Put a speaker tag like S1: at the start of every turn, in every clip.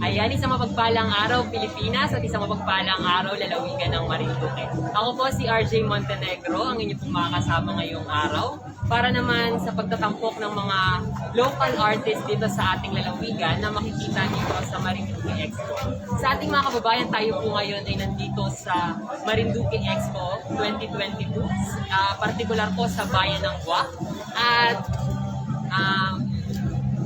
S1: Ayan, isang mapagpalang araw Pilipinas at isang mapagpalang araw lalawigan ng Marinduque. Ako po si RJ Montenegro, ang inyong pong makakasama ngayong araw para naman sa pagtatampok ng mga local artists dito sa ating lalawigan na makikita dito sa Marinduque Expo. Sa ating mga kababayan, tayo po ngayon ay nandito sa Marinduque Expo 2022, partikular po sa bayan ng Buwak. At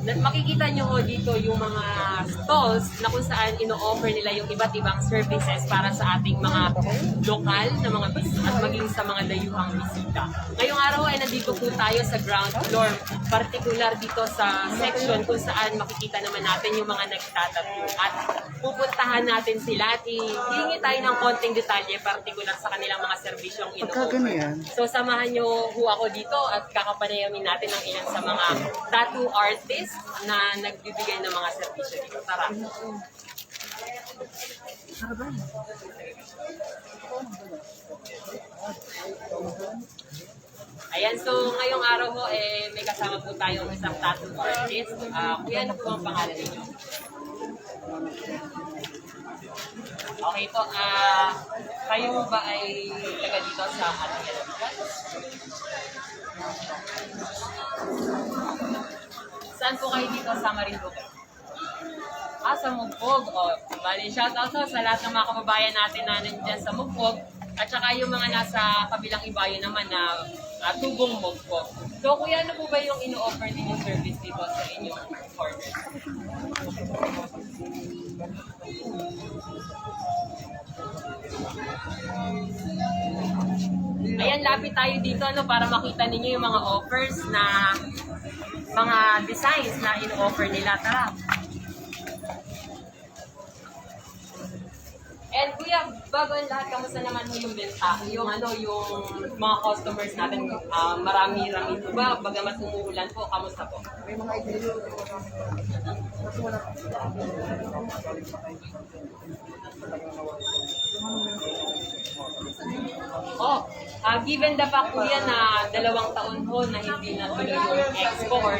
S1: makikita nyo ho dito yung mga stalls na kung saan ino-offer nila yung iba't ibang services para sa ating mga lokal na mga bisita at maging sa mga dayuhang bisita. Ngayong araw ay nandito po tayo sa ground floor, particular dito sa section kung saan makikita naman natin yung mga nagtatattoo at pupuntahan natin sila at hihingi tayo ng konting detalye particular sa kanilang mga serbisyong ino-offer. So samahan nyo ho ako dito at kakapanayamin natin ng ilan sa mga tattoo artists na nagbibigay ng mga serbisyo dito. Tara. Ayan, so ngayong araw ho, may kasama po tayong isang tattoo artist. Kuya, ano po ang pangalan ninyo? Okay po, kayo ba ay taga dito sa ating lalawigan? Saan po kayo dito sa Marinduque? Sa Mugpog. Bali, shoutout sa lahat ng mga kababayan natin na nandiyan sa Mugpog at saka yung mga nasa kabilang ibayo naman na tubong Mugpog. So, kuya, ano po ba yung ino-offer ninyong service dito sa inyong corner? Ayan, lapit tayo dito para makita ninyo yung mga offers na mga designs na ino-offer nila. Tara. And kuya, bago ang lahat, kamusta naman mo yung benta? Yung mga customers natin, marami-rami po ba? Bagamat umuulan po, kamusta po? May mga idea. Given the fact kuya na 2 taon ho na hindi natuloy yung expo or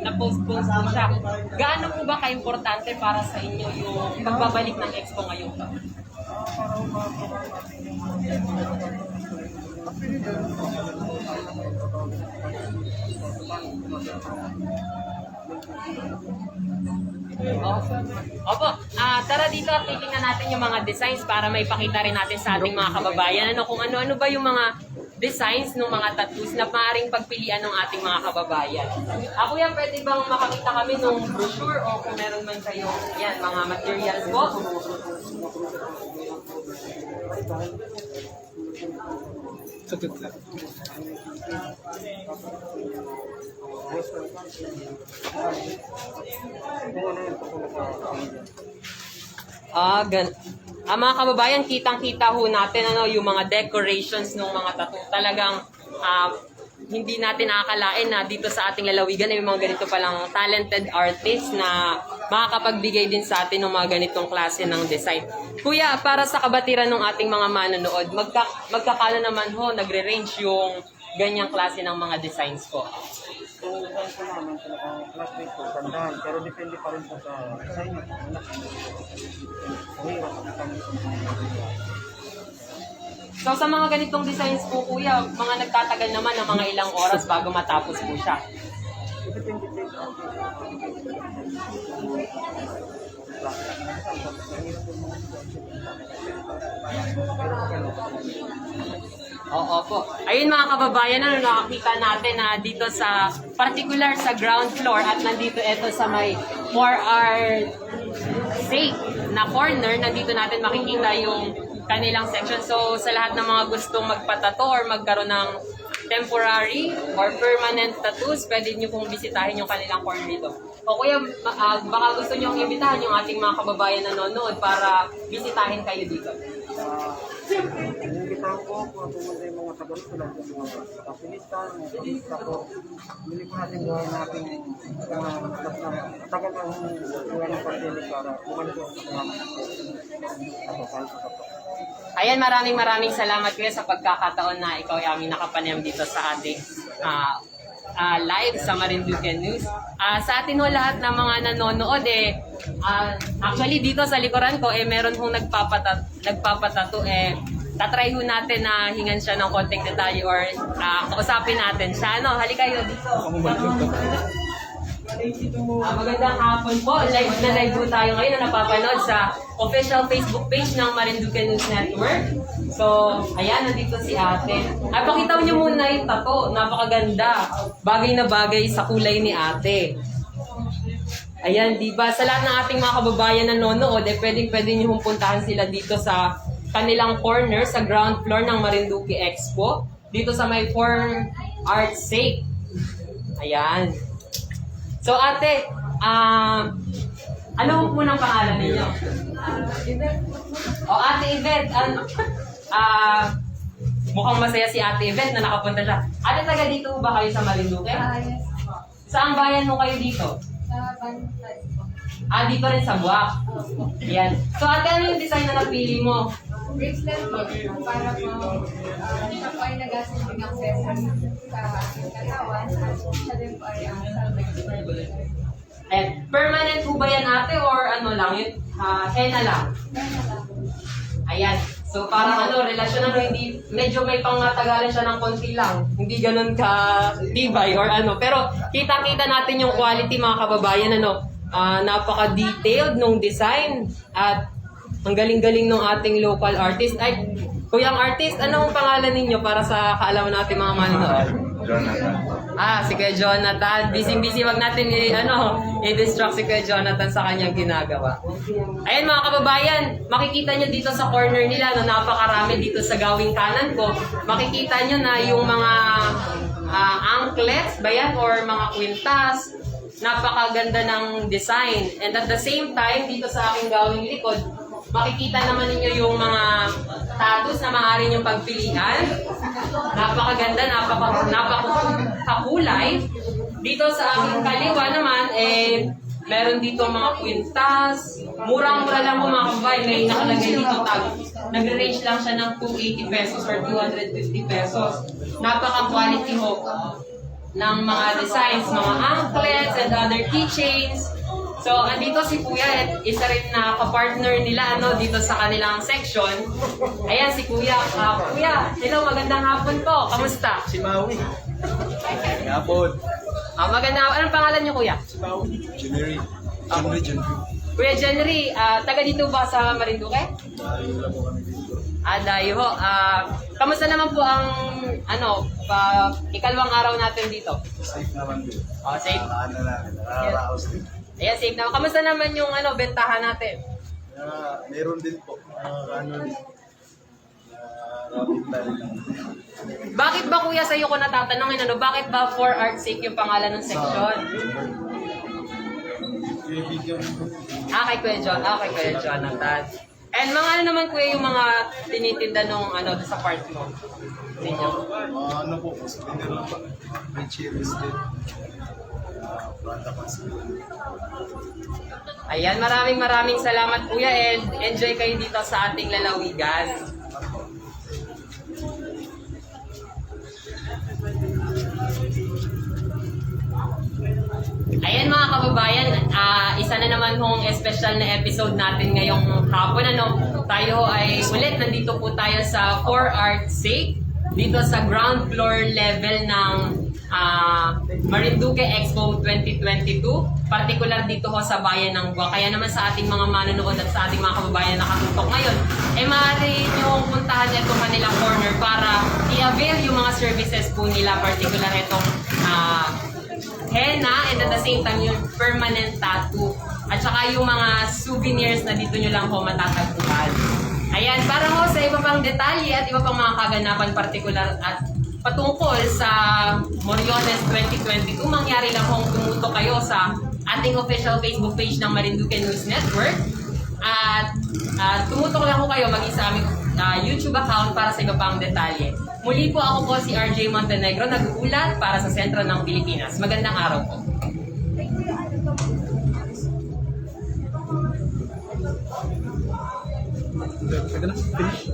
S1: na-postpone po siya, gaano po ba ka-importante para sa inyo yung pagbabalik ng expo ngayong taon? Opo, tara dito at titingnan natin yung mga designs para may pakita rin natin sa ating mga kababayan kung ano ba yung mga designs ng mga tattoos na maaaring pagpilian ng ating mga kababayan. Kuya, pwede bang makakita kami ng brochure o kung meron man kayo mga materials po? Mga kababayan, kitang-kita ho natin yung mga decorations ng mga tattoo. Talagang hindi natin nakakalain na dito sa ating lalawigan ay mga ganito palang talented artists na makakapagbigay din sa atin ng mga ganitong klase ng design. Kuya, para sa kabatiran ng ating mga manonood, magkakano naman ho nagre-range yung ganyang klase ng mga designs po?
S2: So, design ko naman talagang class rate ko, tandaan. Pero depende pa rin po sa design. Mahirap ang kami.
S1: So, sa mga ganitong designs po, kuya, mga nagtatagal naman ng mga ilang oras bago matapos po siya.
S2: Depende sa
S1: Oo po. Ayun mga kababayan, nakakita natin na dito sa particular sa ground floor at nandito ito sa may for our sake na corner, nandito natin makikita yung kanilang section. So sa lahat ng mga gustong magpatato or magkaroon ng temporary or permanent tattoos, pwede nyo pong bisitahin yung kanilang corner dito. O kuya, baka gusto nyo imbitahan yung ating mga kababayan na nanonood para bisitahin kayo dito.
S2: tao po, kung pumunta yung mga taga rito lang, yung mga kapilistan, mga kapilista po, hindi po natin gawin natin mga tagal ng buwan ng pandemic para bumalik po sa mga
S1: Ayan, maraming salamat kuya sa pagkakataon na ikaw ay aming nakapanayam dito sa ating live sa Marinduque News. Sa atin ho lahat ng mga nanonood actually dito sa likuran ko meron hong nagpapatato tatry ho natin na hingan siya ng konting detalye or kausapin natin siya. Halika kayo dito. Magandang hapon po. Live po tayo ngayon na napapanood sa official Facebook page ng Marinduque News Network. So, ayan, nandito si ate. Pakita niyo muna yung tato. Napakaganda. Bagay na bagay sa kulay ni ate. Ayan, diba? Sa lahat ng ating mga kababayan na nanonood, pwede niyo puntahan sila dito sa kanilang corner sa ground floor ng Marinduque Expo. Dito sa may For Art's Sake. Ayan. So ate, ano po ng pangalan ninyo? Ate Yvette. Mukhang masaya si Ate Yvette na nakapunta siya. Ate, taga dito ba kayo sa Marinduque?
S3: Yes po.
S1: Saan bayan mo kayo dito?
S3: Sa Banflight po.
S1: Dito rin sa Buwak. Ayan. So ate, ano yung design na napili mo?
S3: Bracelet po. Para po, siya po ay nag-asilbing accessory sa aking katawan. At siya din po ay sa bracelet.
S1: Ayan. Permanent po ba yan ate or ano lang? Henna lang? Ayan. So parang relasyon hindi, medyo may pangatagalan siya ng konti lang. Hindi ganun ka tibay or Pero kita-kita natin yung quality mga kababayan, napaka-detailed nung design at ang galing-galing ng ating local artist. Ay, kuyang artist, anong pangalan ninyo para sa kaalaman natin mga manonood?
S4: Jonathan.
S1: Si Kuya Jonathan. Busy-busy, wag natin i-distract si Kuya Jonathan sa kanyang ginagawa. Ayan mga kababayan, makikita nyo dito sa corner nila, napakarami dito sa gawing kanan ko. Makikita nyo na yung mga anklets ba yan or mga kwintas. Napakaganda ng design. And at the same time, dito sa aking gawing likod, makikita naman ninyo yung mga tattoos na maaari niyong pagpilian. Napakaganda, napakakulay. Dito sa aking kaliwa naman, meron dito mga kwintas. Murang-mura lang po mga kababayan. May nakalagay dito tag. Nag-range lang siya ng 280 pesos or 250 pesos. Napaka-quality ho ng mga designs, mga anklets and other keychains. So, andito si Kuya at isa rin na kapartner nila dito sa kanilang section. Ayan si Kuya. Kuya, hello, magandang hapon po. Kamusta?
S4: Si Maui. Hapon.
S1: Magandang hapon. Anong pangalan niyo, Kuya?
S4: Si Maui. January.
S1: Kuya January, taga dito ba sa Marinduque?
S4: Ayun lang po kami dito.
S1: Dayo ho. Kamusta naman po ang ikalawang araw natin dito?
S4: Safe naman din.
S1: Safe.
S4: Nakaraos din.
S1: Ayan, safe naman. Kamusta naman yung bentahan natin?
S4: Meron din po. Rapid tally lang.
S1: Bakit ba kuya sa'yo ko natatanungin bakit ba For Art's Sake yung pangalan ng section? Kay Kuya Jonathan. And mga naman kuya yung mga tinitinda nung sa part mo? Ninyo?
S4: Ano po, souvenir lang po. May cherries din. Banda kasi.
S1: Ayan, maraming salamat kuya and enjoy kayo dito sa ating lalawigan. Ayan mga kababayan, isa na naman hong special na episode natin ngayong hapon. Tayo ay ulit, nandito po tayo sa For Art's Sake, dito sa ground floor level ng Marinduque Expo 2022, particular dito ho sa bayan ng Buwak. Kaya naman sa ating mga manonood at sa ating mga kababayan na nakatutok ngayon, maaari nyo puntahan itong kanilang corner para i-avail yung mga services po nila, particular itong henna and at the same time yung permanent tattoo at saka yung mga souvenirs na dito nyo lang ho matatagpuan. Ayan, para ho sa iba pang detalye at iba pang mga kaganapan particular at patungkol sa Moriones 2022, mangyari lang hong tumutok kayo sa ating official Facebook page ng Marinduque News Network. At tumutok lang ko kayo maging sa aming YouTube account para sa iba pang detalye. Muli po ako po si RJ Montenegro, nag-uulat para sa sentro ng Pilipinas. Magandang araw po.
S4: Pwede na, finish.